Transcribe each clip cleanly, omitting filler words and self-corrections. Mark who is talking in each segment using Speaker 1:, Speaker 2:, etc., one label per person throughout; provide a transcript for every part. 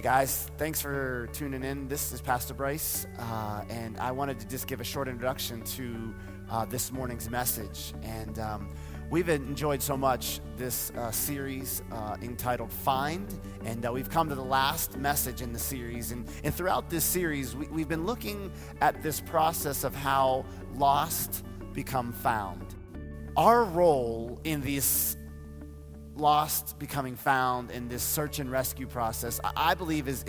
Speaker 1: Hey guys, thanks for tuning in. This is Pastor Bryce, and I wanted to just give a short introduction to this morning's message. And we've enjoyed so much this series entitled Find, and we've come to the last message in the series. And throughout this series, we've been looking at this process of how lost become found. Our role in this lost becoming found in this search and rescue process, I believe is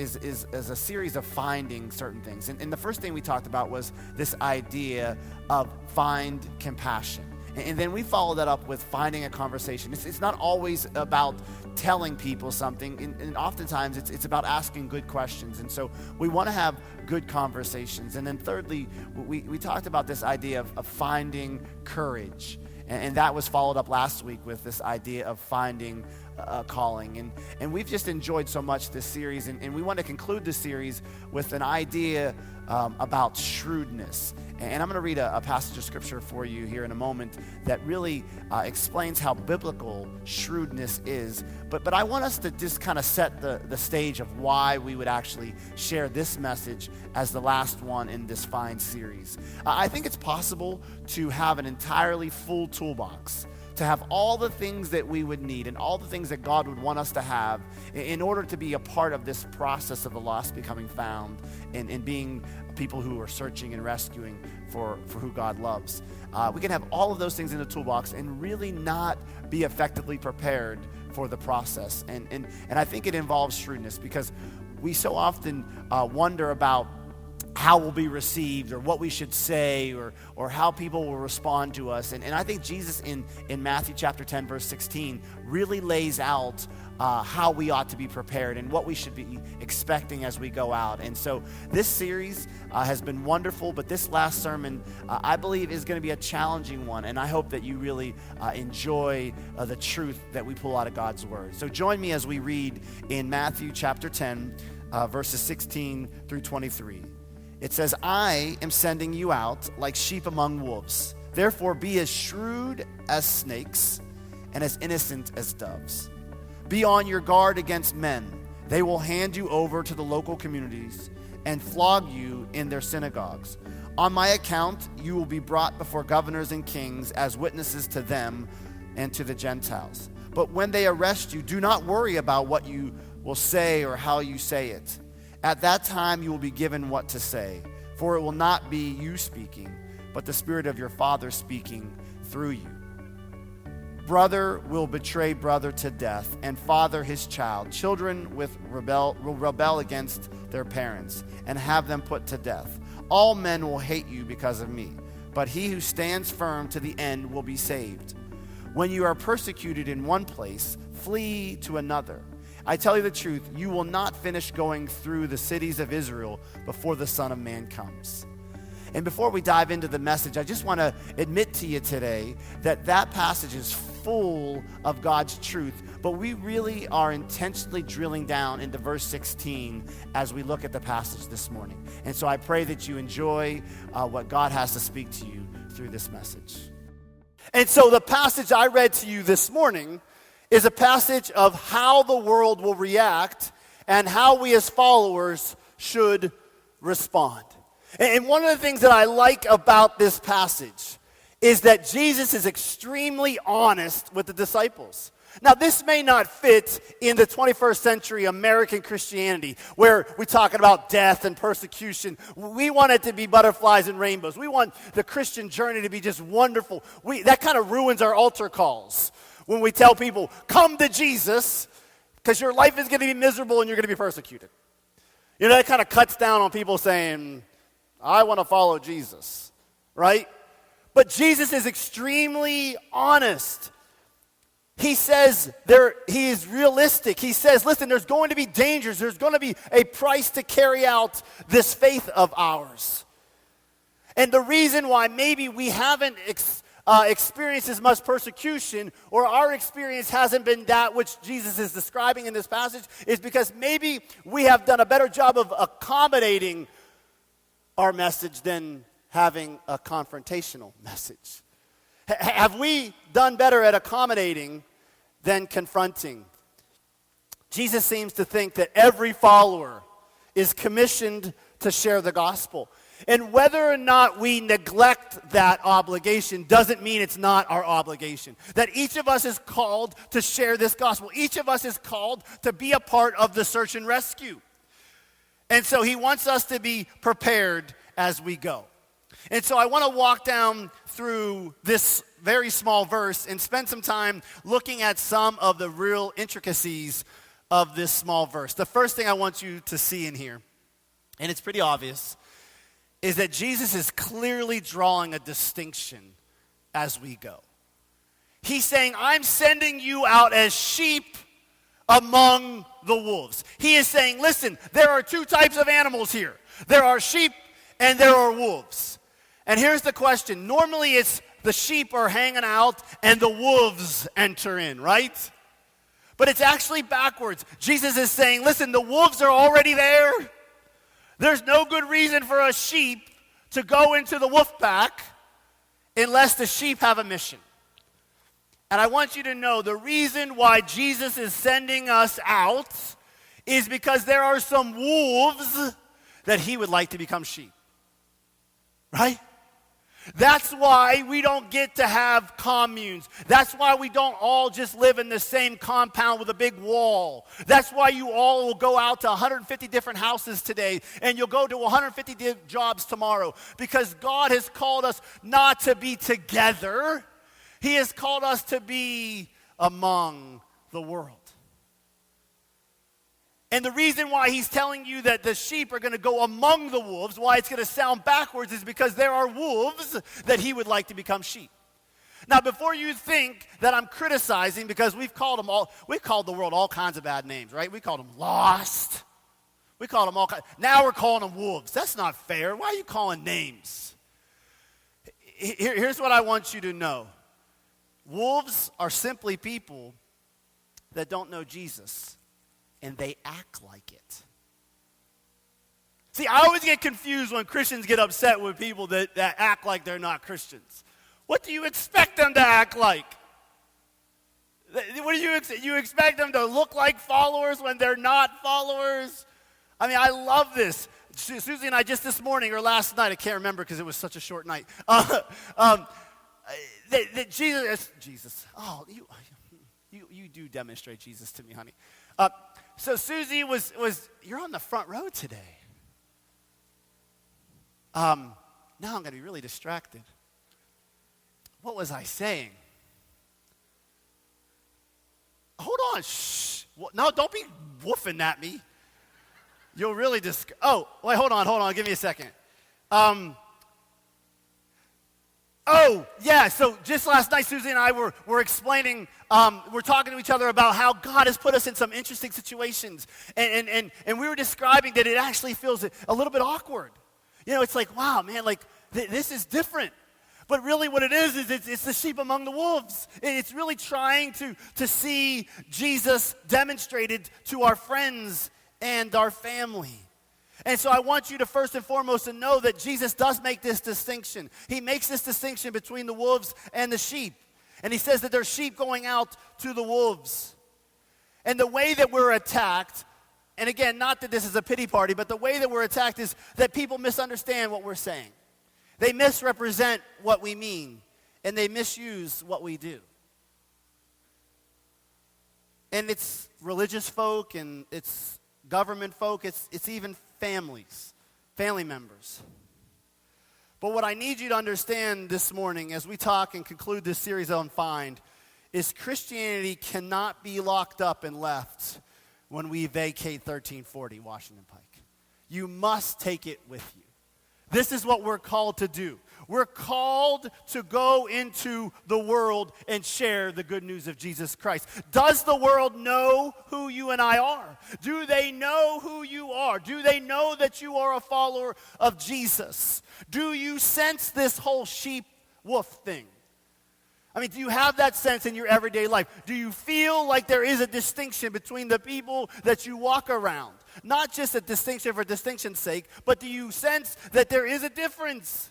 Speaker 1: a series of finding certain things. And the first thing we talked about was this idea of find compassion. And then we followed that up with finding a conversation. It's not always about telling people something, and oftentimes it's about asking good questions. And so we want to have good conversations. And then thirdly, we talked about this idea of finding courage. And that was followed up last week with this idea of finding a calling. And we've just enjoyed so much this series. And we want to conclude this series with an idea about shrewdness. And I'm going to read a passage of scripture for you here in a moment that really explains how biblical shrewdness is. But I want us to just kind of set the stage of why we would actually share this message as the last one in this Find series. I think it's possible to have an entirely full toolbox, to have all the things that we would need and all the things that God would want us to have in order to be a part of this process of the lost becoming found and being people who are searching and rescuing for who God loves. We can have all of those things in the toolbox and really not be effectively prepared for the process. And I think it involves shrewdness, because we so often wonder about how we'll be received or what we should say or how people will respond to us. And I think Jesus in Matthew chapter 10, verse 16 really lays out how we ought to be prepared and what we should be expecting as we go out. And so this series has been wonderful, but this last sermon, I believe, is going to be a challenging one. And I hope that you really enjoy the truth that we pull out of God's word. So join me as we read in Matthew chapter 10, verses 16 through 23. It says, "I am sending you out like sheep among wolves. Therefore be as shrewd as snakes and as innocent as doves. Be on your guard against men. They will hand you over to the local communities and flog you in their synagogues. On my account, you will be brought before governors and kings as witnesses to them and to the Gentiles. But when they arrest you, do not worry about what you will say or how you say it. At that time you will be given what to say, for it will not be you speaking, but the Spirit of your Father speaking through you. Brother will betray brother to death, and father his child. Children will rebel against their parents, and have them put to death. All men will hate you because of me, but he who stands firm to the end will be saved. When you are persecuted in one place, flee to another. I tell you the truth, you will not finish going through the cities of Israel before the Son of Man comes." And before we dive into the message, I just want to admit to you today that passage is full of God's truth, but we really are intentionally drilling down into verse 16 as we look at the passage this morning. And so I pray that you enjoy what God has to speak to you through this message. And so the passage I read to you this morning is a passage of how the world will react and how we as followers should respond. And one of the things that I like about this passage is that Jesus is extremely honest with the disciples. Now, this may not fit in the 21st century American Christianity, where we're talking about death and persecution. We want it to be butterflies and rainbows. We want the Christian journey to be just wonderful. That kind of ruins our altar calls when we tell people, come to Jesus, because your life is going to be miserable and you're going to be persecuted. You know, that kind of cuts down on people saying, I want to follow Jesus, right? But Jesus is extremely honest. He says he is realistic. He says, listen, there's going to be dangers. There's going to be a price to carry out this faith of ours. And the reason why maybe we haven't experienced as much persecution, or our experience hasn't been that which Jesus is describing in this passage, is because maybe we have done a better job of accommodating our message than having a confrontational message. Have we done better at accommodating than confronting? Jesus seems to think that every follower is commissioned to share the gospel. And whether or not we neglect that obligation doesn't mean it's not our obligation. That each of us is called to share this gospel. Each of us is called to be a part of the search and rescue. And so he wants us to be prepared as we go. And so I want to walk down through this very small verse and spend some time looking at some of the real intricacies of this small verse. The first thing I want you to see in here, and it's pretty obvious, is that Jesus is clearly drawing a distinction as we go. He's saying, I'm sending you out as sheep among the wolves. He is saying, listen, there are two types of animals here. There are sheep and there are wolves. And here's the question. Normally it's the sheep are hanging out and the wolves enter in, right? But it's actually backwards. Jesus is saying, listen, the wolves are already there. There's no good reason for a sheep to go into the wolf pack unless the sheep have a mission. And I want you to know the reason why Jesus is sending us out is because there are some wolves that he would like to become sheep. Right? That's why we don't get to have communes. That's why we don't all just live in the same compound with a big wall. That's why you all will go out to 150 different houses today, and you'll go to 150 jobs tomorrow, because God has called us not to be together. He has called us to be among the world. And the reason why he's telling you that the sheep are going to go among the wolves, why it's going to sound backwards, is because there are wolves that he would like to become sheep. Now, before you think that I'm criticizing, because we've called the world all kinds of bad names, right? We called them lost. We called them all kinds. Now we're calling them wolves. That's not fair. Why are you calling names? Here's what I want you to know. Wolves are simply people that don't know Jesus, and they act like it. See, I always get confused when Christians get upset with people that act like they're not Christians. What do you expect them to act like? What do you expect them to look like followers when they're not followers? I mean, I love this. Susie and I just this morning, or last night, I can't remember because it was such a short night. Jesus. Oh, you do demonstrate Jesus to me, honey. So Susie was you're on the front row today. Now I'm going to be really distracted. What was I saying? Hold on. Shh. No, don't be woofing at me. You'll really oh, wait, hold on. Give me a second. Oh, yeah, so just last night, Susie and I were explaining, we're talking to each other about how God has put us in some interesting situations. And we were describing that it actually feels a little bit awkward. You know, it's like, wow, man, like, this is different. But really what it is it's the sheep among the wolves. It's really trying to see Jesus demonstrated to our friends and our family. And so I want you to first and foremost to know that Jesus does make this distinction. He makes this distinction between the wolves and the sheep. And he says that there's sheep going out to the wolves. And the way that we're attacked, and again, not that this is a pity party, but the way that we're attacked is that people misunderstand what we're saying. They misrepresent what we mean, and they misuse what we do. And it's religious folk, and it's government folk, it's even family members. But what I need you to understand this morning as we talk and conclude this series on Find is Christianity cannot be locked up and left when we vacate 1340 Washington Pike. You must take it with you. This is what we're called to do. We're called to go into the world and share the good news of Jesus Christ. Does the world know who you and I are? Do they know who you are? Do they know that you are a follower of Jesus? Do you sense this whole sheep-wolf thing? I mean, do you have that sense in your everyday life? Do you feel like there is a distinction between the people that you walk around? Not just a distinction for distinction's sake, but do you sense that there is a difference?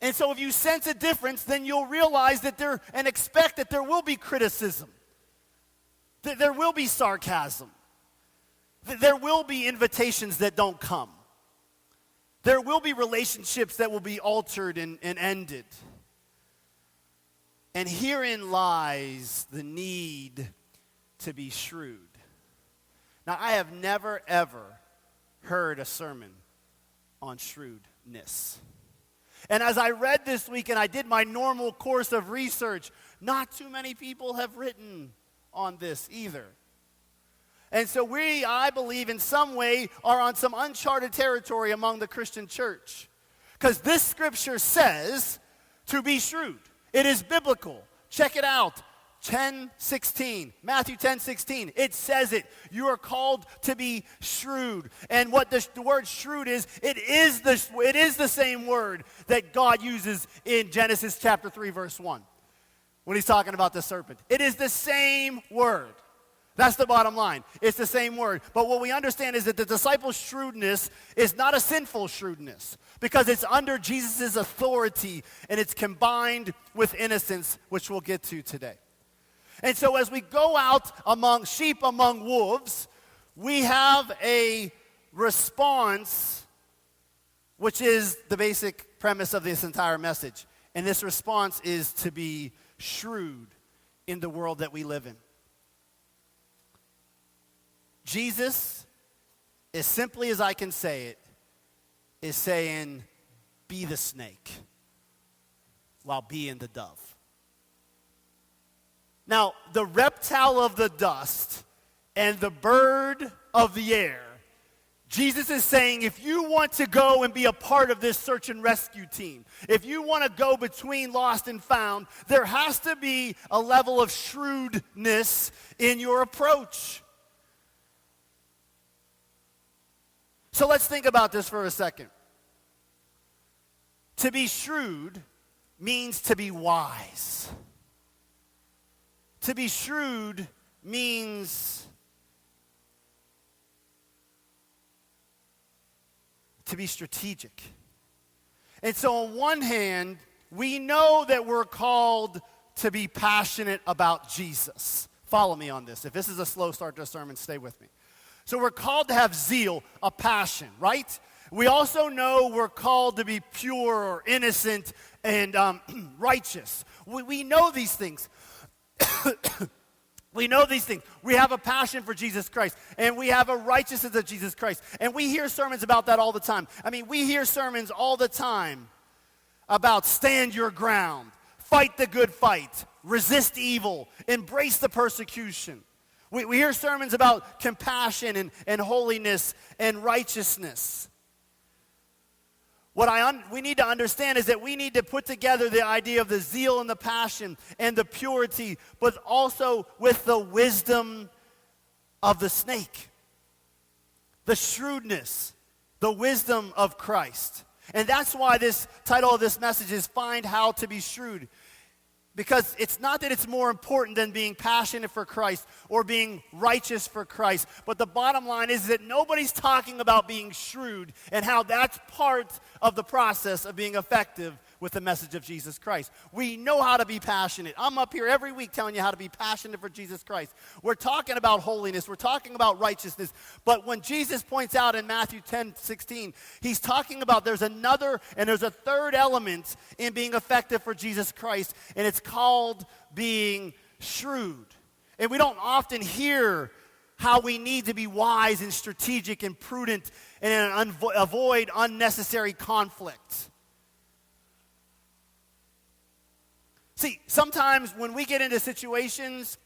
Speaker 1: And so if you sense a difference, then you'll realize that and expect that there will be criticism.
Speaker 2: There will be sarcasm. There will be invitations that don't come. There will be relationships that will be altered and ended. And herein lies the need to be shrewd. Now, I have never, ever heard a sermon on shrewdness. And as I read this week and I did my normal course of research, not too many people have written on this either. And so we, I believe, in some way are on some uncharted territory among the Christian church. Because this scripture says to be shrewd. It is biblical. Check it out. 10:16, Matthew 10:16. It says it. You are called to be shrewd. And what the word shrewd is, it is the same word that God uses in Genesis chapter 3, verse 1. When he's talking about the serpent. It is the same word. That's the bottom line. It's the same word. But what we understand is that the disciples' shrewdness is not a sinful shrewdness because it's under Jesus' authority and it's combined with innocence, which we'll get to today. And so as we go out among sheep among wolves, we have a response, which is the basic premise of this entire message. And this response is to be shrewd in the world that we live in. Jesus, as simply as I can say it, is saying, be the snake while being the dove. Now, the reptile of the dust and the bird of the air, Jesus is saying if you want to go and be a part of this search and rescue team, if you want to go between lost and found, there has to be a level of shrewdness in your approach. So let's think about this for a second. To be shrewd means to be wise. To be shrewd means to be strategic. And so on one hand, we know that we're called to be passionate about Jesus. Follow me on this. If this is a slow start to a sermon, stay with me. So we're called to have zeal, a passion, right? We also know we're called to be pure or innocent and righteous. We know these things. We know these things. We have a passion for Jesus Christ, and we have a righteousness of Jesus Christ. And we hear sermons about that all the time. I mean, we hear sermons all the time about stand your ground, fight the good fight, resist evil, embrace the persecution. We hear sermons about compassion and holiness and righteousness. What we need to understand is that we need to put together the idea of the zeal and the passion and the purity, but also with the wisdom of the snake, the shrewdness, the wisdom of Christ. And that's why this title of this message is Find How to Be Shrewd. Because it's not that it's more important than being passionate for Christ or being righteous for Christ. But the bottom line is that nobody's talking about being shrewd and how that's part of the process of being effective with the message of Jesus Christ. We know how to be passionate. I'm up here every week telling you how to be passionate for Jesus Christ. We're talking about holiness. We're talking about righteousness. But when Jesus points out in Matthew 10:16, he's talking about there's a third element in being effective for Jesus Christ, and it's called being shrewd. And we don't often hear how we need to be wise and strategic and prudent and avoid unnecessary conflict. See, sometimes when we get into situations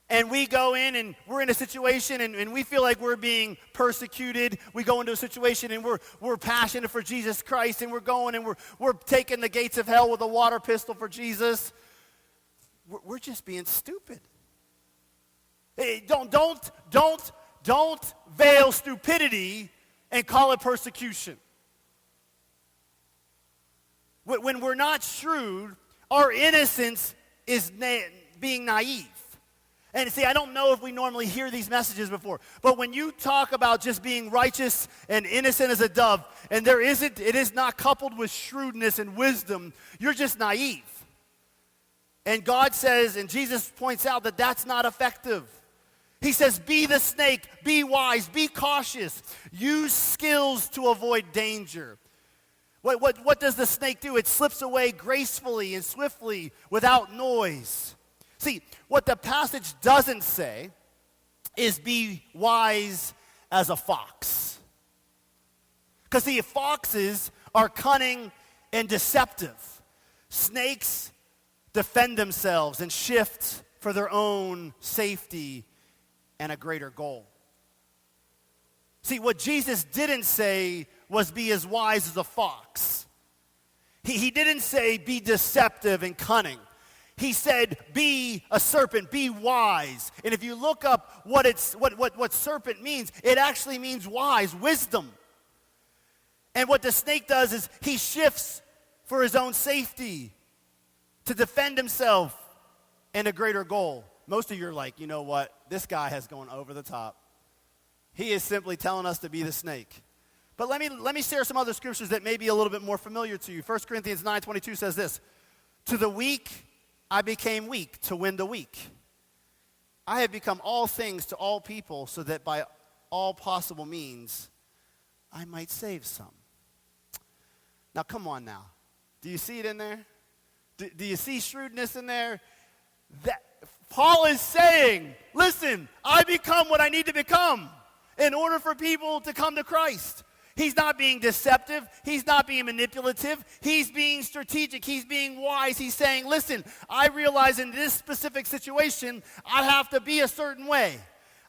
Speaker 2: and we go in and we're in a situation and we feel like we're being persecuted, we go into a situation and we're passionate for Jesus Christ and we're going and we're taking the gates of hell with a water pistol for Jesus. We're just being stupid. Hey, don't veil stupidity and call it persecution. When we're not shrewd, our innocence is being naive. And see, I don't know if we normally hear these messages before, but when you talk about just being righteous and innocent as a dove, and it is not coupled with shrewdness and wisdom, you're just naive. And God says, and Jesus points out that that's not effective. He says, be the snake, be wise, be cautious. Use skills to avoid danger. What does the snake do? It slips away gracefully and swiftly without noise. See, what the passage doesn't say is be wise as a fox. Because see, foxes are cunning and deceptive. Snakes defend themselves and shift for their own safety and a greater goal. See, what Jesus didn't say was be as wise as a fox. He didn't say be deceptive and cunning. He said be a serpent, be wise. And if you look up what serpent means, it actually means wise, wisdom. And what the snake does is he shifts for his own safety, to defend himself and a greater goal. Most of you are like, you know what? This guy has gone over the top. He is simply telling us to be the snake. But let me share some other scriptures that may be a little bit more familiar to you. 1 Corinthians 9:22 says this, to the weak I became weak to win the weak. I have become all things to all people so that by all possible means I might save some. Now come on now. Do you see it in there? Do you see shrewdness in there? That Paul is saying, listen, I become what I need to become in order for people to come to Christ. He's not being deceptive. He's not being manipulative. He's being strategic. He's being wise. He's saying, listen, I realize in this specific situation, I have to be a certain way.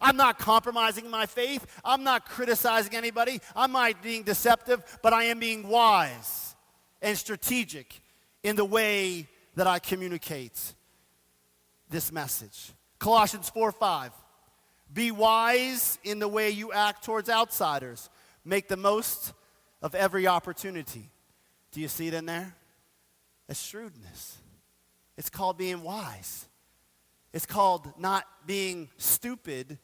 Speaker 2: I'm not compromising my faith. I'm not criticizing anybody. I'm not being deceptive, but I am being wise and strategic in the way that I communicate this message. Colossians 4:5. Be wise in the way you act towards outsiders. Make the most of every opportunity. Do you see it in there? It's shrewdness. It's called being wise. It's called not being stupid.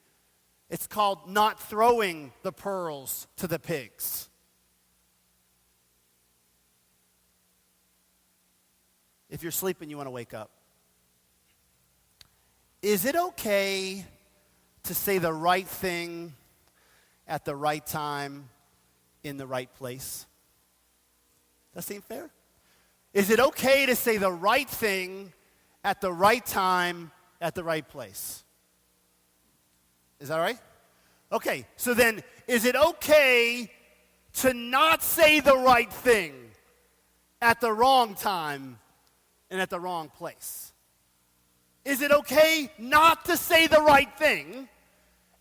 Speaker 2: It's called not throwing the pearls to the pigs. If you're sleeping, you want to wake up. Is it okay to say the right thing at the right time in the right place? That seem fair? Is it okay to say the right thing at the right time at the right place? Is that right? Okay, so then is it okay to not say the right thing at the wrong time and at the wrong place? Is it okay not to say the right thing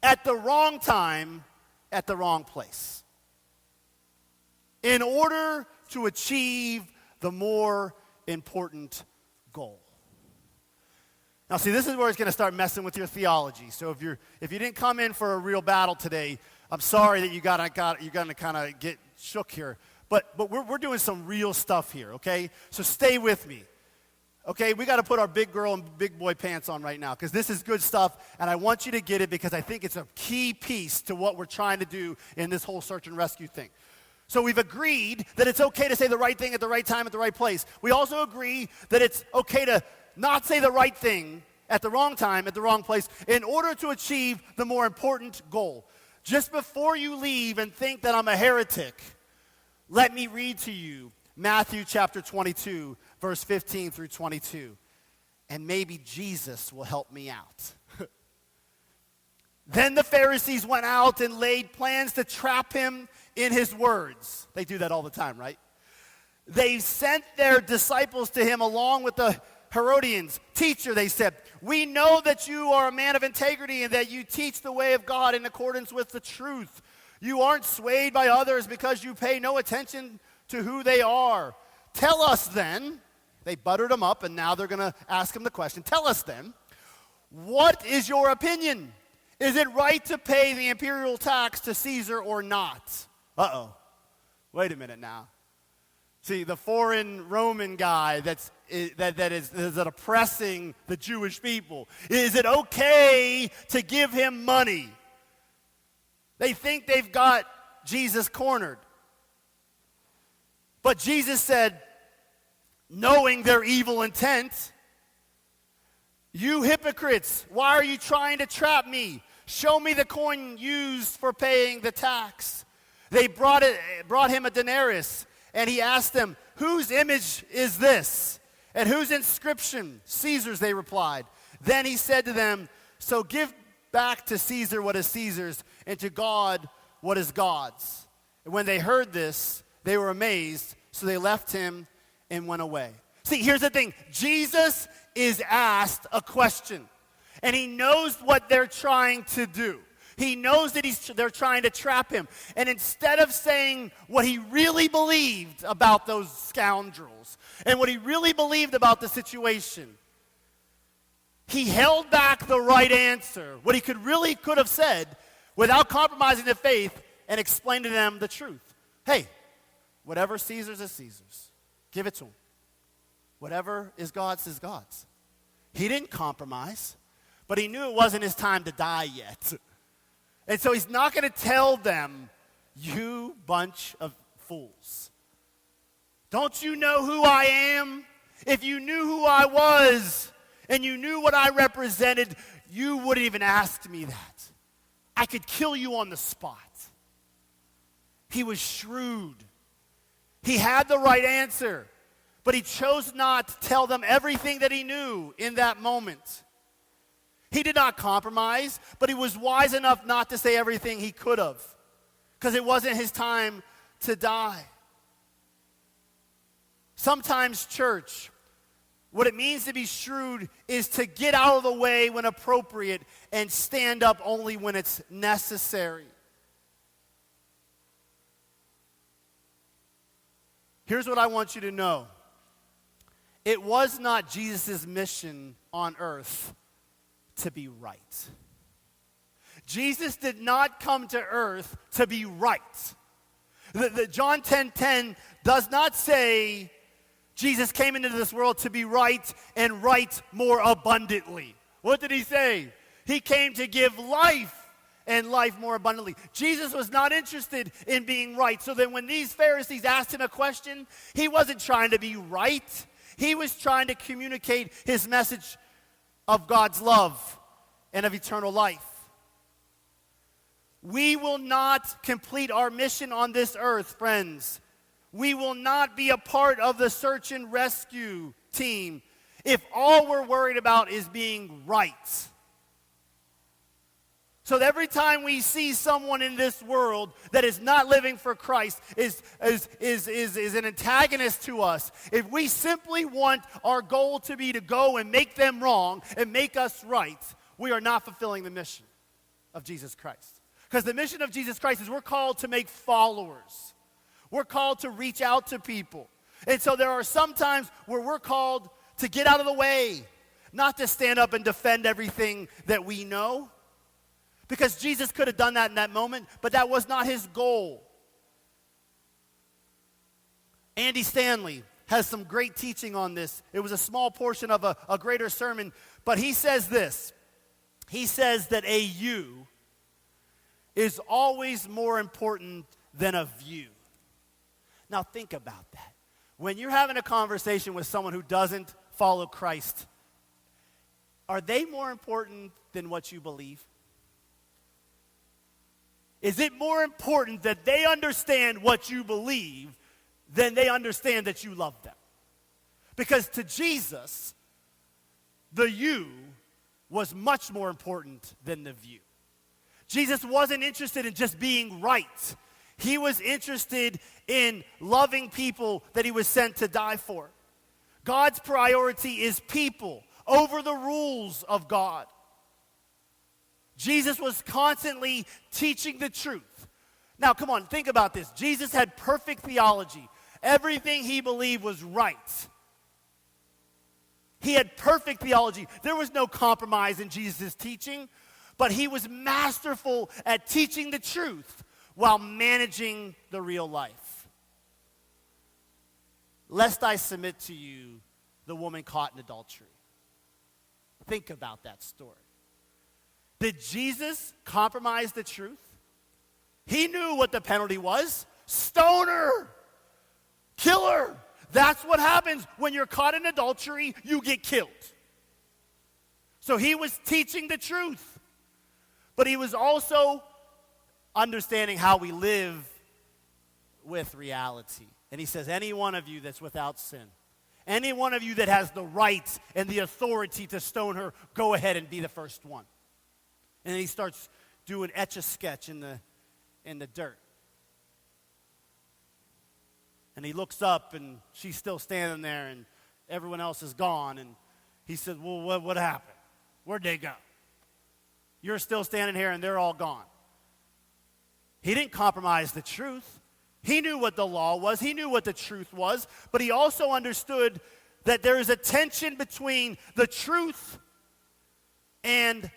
Speaker 2: at the wrong time at the wrong place in order to achieve the more important goal? Now, see, this is where it's going to start messing with your theology. So if you didn't come in for a real battle today, I'm sorry that you're going to kind of get shook here. But we're doing some real stuff here, okay? So stay with me. Okay, we got to put our big girl and big boy pants on right now because this is good stuff, and I want you to get it because I think it's a key piece to what we're trying to do in this whole search and rescue thing. So we've agreed that it's okay to say the right thing at the right time at the right place. We also agree that it's okay to not say the right thing at the wrong time at the wrong place in order to achieve the more important goal. Just before you leave and think that I'm a heretic, let me read to you Matthew chapter 22, verse 15 through 22. And maybe Jesus will help me out. Then the Pharisees went out and laid plans to trap him in his words. They do that all the time, right? They sent their disciples to him along with the Herodians. Teacher, they said, we know that you are a man of integrity and that you teach the way of God in accordance with the truth. You aren't swayed by others because you pay no attention to who they are. Tell us then, they buttered him up and now they're going to ask him the question. Tell us then, what is your opinion? Is it right to pay the imperial tax to Caesar or not? Uh-oh. Wait a minute now. See, the foreign Roman guy that is oppressing the Jewish people. Is it okay to give him money? They think they've got Jesus cornered. But Jesus said, knowing their evil intent, you hypocrites, why are you trying to trap me? Show me the coin used for paying the tax. They brought him a denarius, and he asked them, whose image is this? And whose inscription? Caesar's, they replied. Then he said to them, so give back to Caesar what is Caesar's, and to God what is God's. And when they heard this, they were amazed, so they left him and went away. See, here's the thing. Jesus is asked a question, and he knows what they're trying to do. He knows that they're trying to trap him. And instead of saying what he really believed about those scoundrels and what he really believed about the situation, he held back the right answer, what he could have said without compromising the faith, and explained to them the truth. Hey, whatever Caesar's is Caesar's. Give it to him. Whatever is God's is God's. He didn't compromise, but he knew it wasn't his time to die yet. And so he's not going to tell them, you bunch of fools. Don't you know who I am? If you knew who I was and you knew what I represented, you wouldn't even ask me that. I could kill you on the spot. He was shrewd. He had the right answer, but he chose not to tell them everything that he knew in that moment. He did not compromise, but he was wise enough not to say everything he could have, because it wasn't his time to die. Sometimes, church, what it means to be shrewd is to get out of the way when appropriate and stand up only when it's necessary. Here's what I want you to know. It was not Jesus' mission on earth to be right. Jesus did not come to earth to be right. The John 10:10 does not say Jesus came into this world to be right and right more abundantly. What did he say? He came to give life and life more abundantly. Jesus was not interested in being right. So then when these Pharisees asked him a question, he wasn't trying to be right. He was trying to communicate his message of God's love and of eternal life. We will not complete our mission on this earth, friends. We will not be a part of the search and rescue team if all we're worried about is being right. So that every time we see someone in this world that is not living for Christ, is an antagonist to us, if we simply want our goal to be to go and make them wrong and make us right, we are not fulfilling the mission of Jesus Christ. Because the mission of Jesus Christ is we're called to make followers. We're called to reach out to people. And so there are some times where we're called to get out of the way, not to stand up and defend everything that we know. Because Jesus could have done that in that moment, but that was not his goal. Andy Stanley has some great teaching on this. It was a small portion of a greater sermon, but he says this. He says that a you is always more important than a view. Now think about that. When you're having a conversation with someone who doesn't follow Christ, are they more important than what you believe? Is it more important that they understand what you believe than they understand that you love them? Because to Jesus, the you was much more important than the view. Jesus wasn't interested in just being right. He was interested in loving people that he was sent to die for. God's priority is people over the rules of God. Jesus was constantly teaching the truth. Now, come on, think about this. Jesus had perfect theology. Everything he believed was right. He had perfect theology. There was no compromise in Jesus' teaching, but he was masterful at teaching the truth while managing the real life. Lest I submit to you the woman caught in adultery. Think about that story. Did Jesus compromise the truth? He knew what the penalty was. Stone her. Kill her. That's what happens when you're caught in adultery, you get killed. So he was teaching the truth. but he was also understanding how we live with reality. And he says, any one of you that's without sin, any one of you that has the right and the authority to stone her, go ahead and be the first one. And then he starts doing etch-a-sketch in the dirt. And he looks up, and she's still standing there, and everyone else is gone. And he said, well, what happened? Where'd they go? You're still standing here, and they're all gone. He didn't compromise the truth. He knew what the law was. He knew what the truth was. But he also understood that there is a tension between the truth and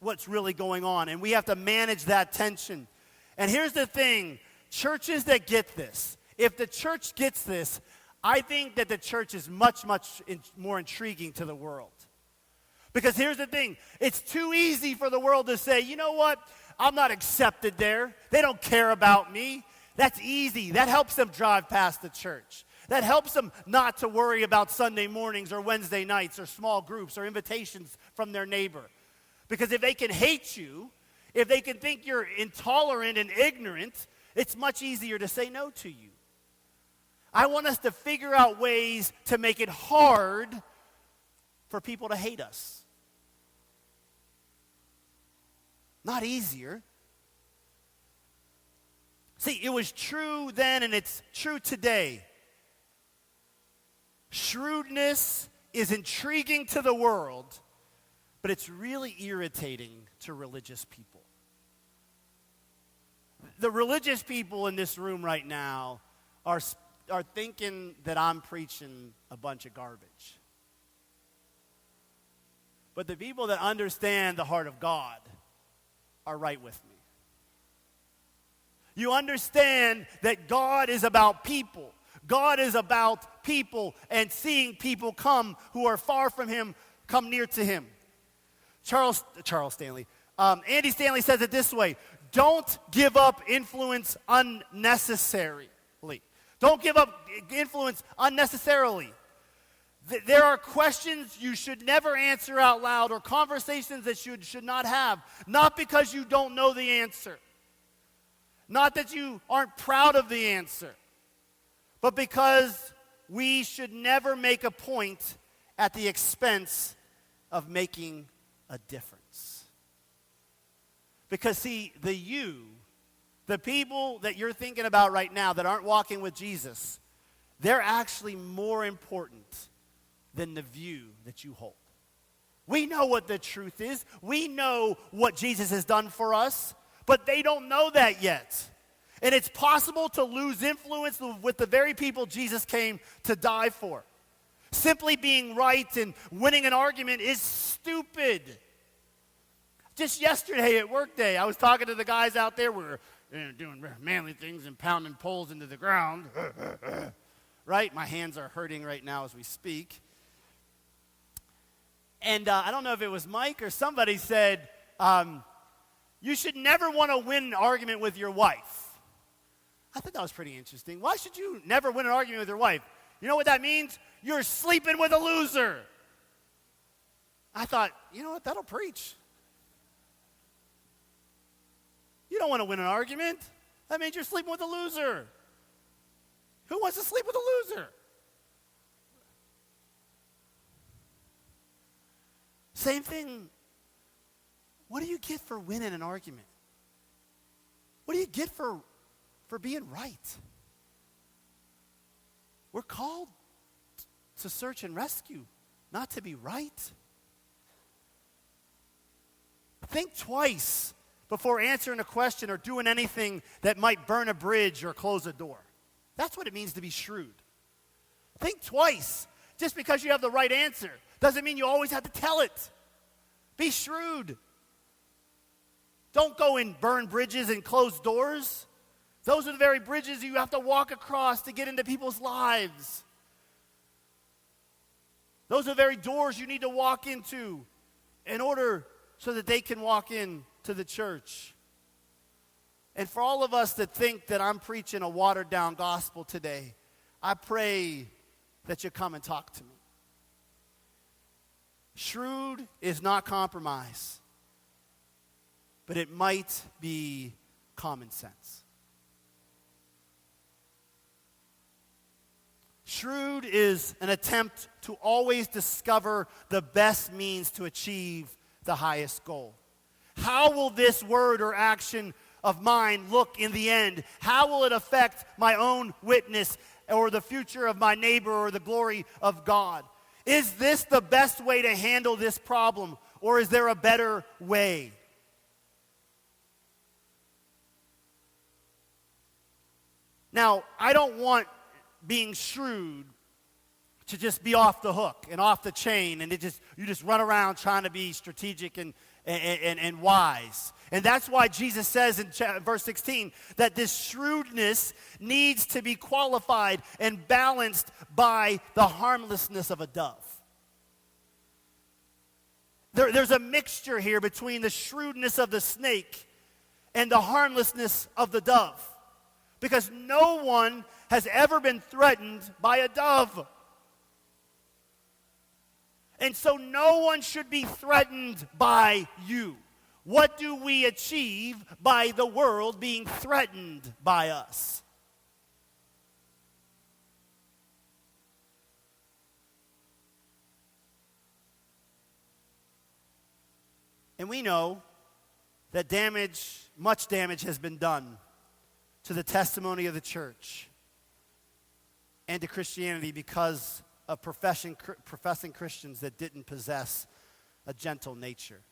Speaker 2: what's really going on. And we have to manage that tension. And here's the thing. Churches that get this, if the church gets this, I think that the church is much, much more intriguing to the world. Because here's the thing. It's too easy for the world to say, you know what? I'm not accepted there. They don't care about me. That's easy. That helps them drive past the church. That helps them not to worry about Sunday mornings or Wednesday nights or small groups or invitations from their neighbor. Because if they can hate you, if they can think you're intolerant and ignorant, it's much easier to say no to you. I want us to figure out ways to make it hard for people to hate us. Not easier. See, it was true then and it's true today. Shrewdness is intriguing to the world, but it's really irritating to religious people. The religious people in this room right now are thinking that I'm preaching a bunch of garbage. But the people that understand the heart of God are right with me. You understand that God is about people. God is about people and seeing people come who are far from him, come near to him. Andy Stanley says it this way: don't give up influence unnecessarily. Don't give up influence unnecessarily. There are questions you should never answer out loud or conversations that you should not have, not because you don't know the answer, not that you aren't proud of the answer, but because we should never make a point at the expense of making a difference. Because see, the people that you're thinking about right now that aren't walking with Jesus, they're actually more important than the view that you hold. We know what the truth is. We know what Jesus has done for us, but they don't know that yet. And it's possible to lose influence with the very people Jesus came to die for. Simply being right and winning an argument is stupid. Just yesterday at work day, I was talking to the guys out there. We were doing manly things and pounding poles into the ground. Right? My hands are hurting right now as we speak. And I don't know if it was Mike or somebody said, you should never want to win an argument with your wife. I thought that was pretty interesting. Why should you never win an argument with your wife? You know what that means? You're sleeping with a loser. I thought, you know what? That'll preach. You don't want to win an argument. That means you're sleeping with a loser. Who wants to sleep with a loser? Same thing. What do you get for winning an argument? What do you get for being right? We're called to search and rescue, not to be right. Think twice before answering a question or doing anything that might burn a bridge or close a door. That's what it means to be shrewd. Think twice. Just because you have the right answer doesn't mean you always have to tell it. Be shrewd. Don't go and burn bridges and close doors. Those are the very bridges you have to walk across to get into people's lives. Those are the very doors you need to walk into in order so that they can walk in to the church. And for all of us that think that I'm preaching a watered-down gospel today, I pray that you come and talk to me. Shrewd is not compromise, but it might be common sense. Shrewd is an attempt to always discover the best means to achieve the highest goal. How will this word or action of mine look in the end? How will it affect my own witness or the future of my neighbor or the glory of God? Is this the best way to handle this problem, or is there a better way? Now, I don't want being shrewd to just be off the hook and off the chain, and you just run around trying to be strategic and wise. And that's why Jesus says in verse 16 that this shrewdness needs to be qualified and balanced by the harmlessness of a dove. There's a mixture here between the shrewdness of the snake and the harmlessness of the dove. Because no one has ever been threatened by a dove. And so no one should be threatened by you. What do we achieve by the world being threatened by us? And we know that much damage has been done to the testimony of the church and to Christianity because of professing Christians that didn't possess a gentle nature.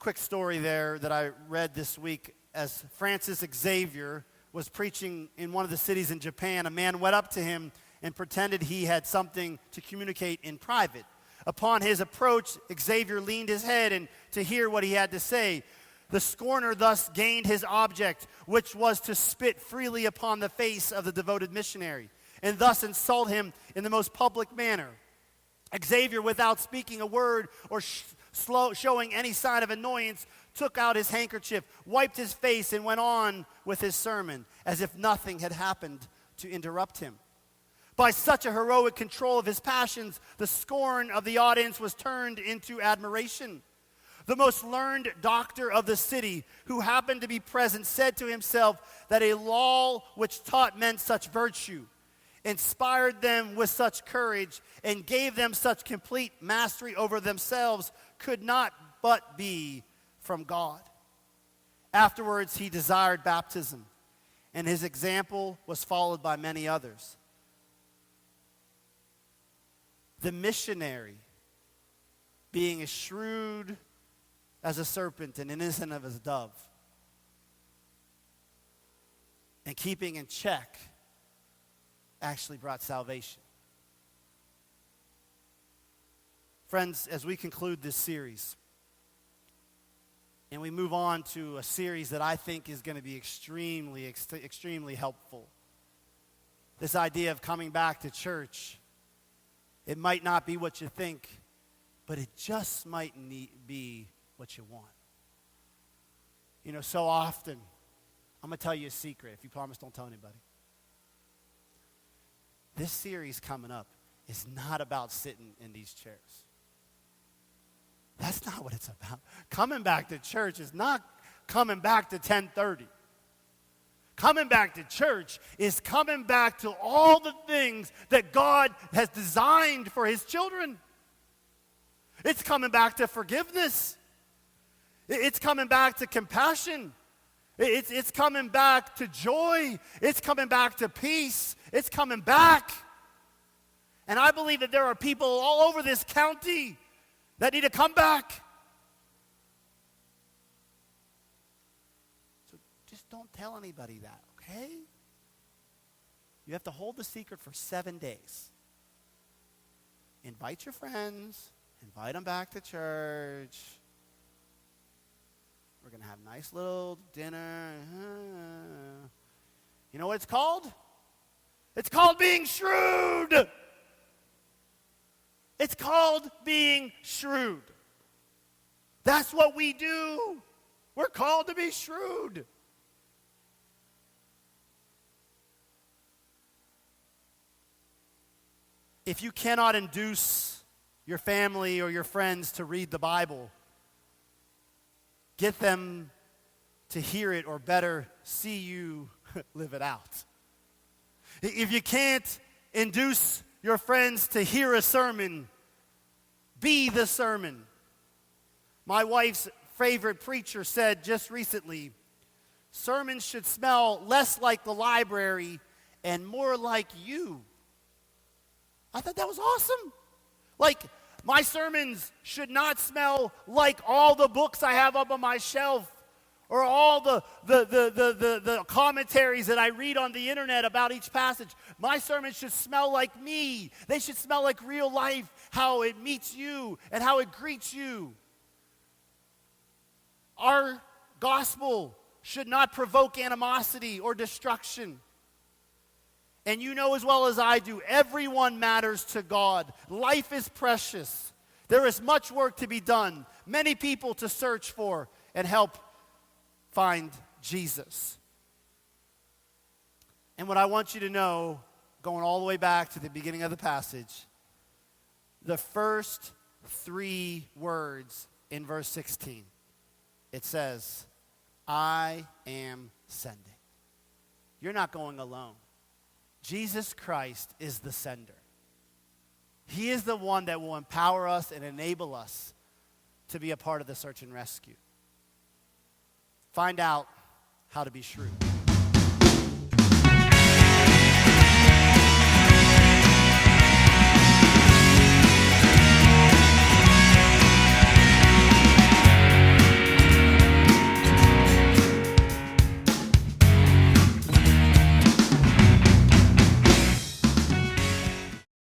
Speaker 2: Quick story there that I read this week. As Francis Xavier was preaching in one of the cities in Japan, a man went up to him and pretended he had something to communicate in private. Upon his approach, Xavier leaned his head and to hear what he had to say. The scorner thus gained his object, which was to spit freely upon the face of the devoted missionary, and thus insult him in the most public manner. Xavier, without speaking a word or showing any sign of annoyance, took out his handkerchief, wiped his face, and went on with his sermon, as if nothing had happened to interrupt him. By such a heroic control of his passions, the scorn of the audience was turned into admiration. The most learned doctor of the city, who happened to be present, said to himself that a law which taught men such virtue, inspired them with such courage, and gave them such complete mastery over themselves could not but be from God. Afterwards, he desired baptism, and his example was followed by many others. The missionary, being as shrewd as a serpent and innocent as a dove, and keeping in check, actually brought salvation. Friends, as we conclude this series, and we move on to a series that I think is going to be extremely helpful, this idea of coming back to church, it might not be what you think, but it just might be what you want. You know, so often, I'm going to tell you a secret. If you promise, don't tell anybody. This series coming up is not about sitting in these chairs. That's not what it's about. Coming back to church is not coming back to 10:30. Coming back to church is coming back to all the things that God has designed for his children. It's coming back to forgiveness. It's coming back to compassion. It's coming back to joy. It's coming back to peace. It's coming back. And I believe that there are people all over this county that need to come back. So just don't tell anybody that, okay? You have to hold the secret for 7 days. Invite your friends. Invite them back to church. We're going to have a nice little dinner. You know what it's called? It's called being shrewd. It's called being shrewd. That's what we do. We're called to be shrewd. if you cannot induce your family or your friends to read the Bible, get them to hear it, or better, see you live it out. If you can't induce your friends to hear a sermon, be the sermon. My wife's favorite preacher said just recently, sermons should smell less like the library and more like you. I thought that was awesome. Like, my sermons should not smell like all the books I have up on my shelf or all the commentaries that I read on the internet about each passage. My sermons should smell like me. They should smell like real life, how it meets you and how it greets you. Our gospel should not provoke animosity or destruction. And you know as well as I do, everyone matters to God. Life is precious. There is much work to be done, many people to search for and help find Jesus. And what I want you to know, going all the way back to the beginning of the passage, the first 3 words in verse 16, it says, I am sending. You're not going alone. Jesus Christ is the sender. He is the one that will empower us and enable us to be a part of the search and rescue. Find out how to be shrewd.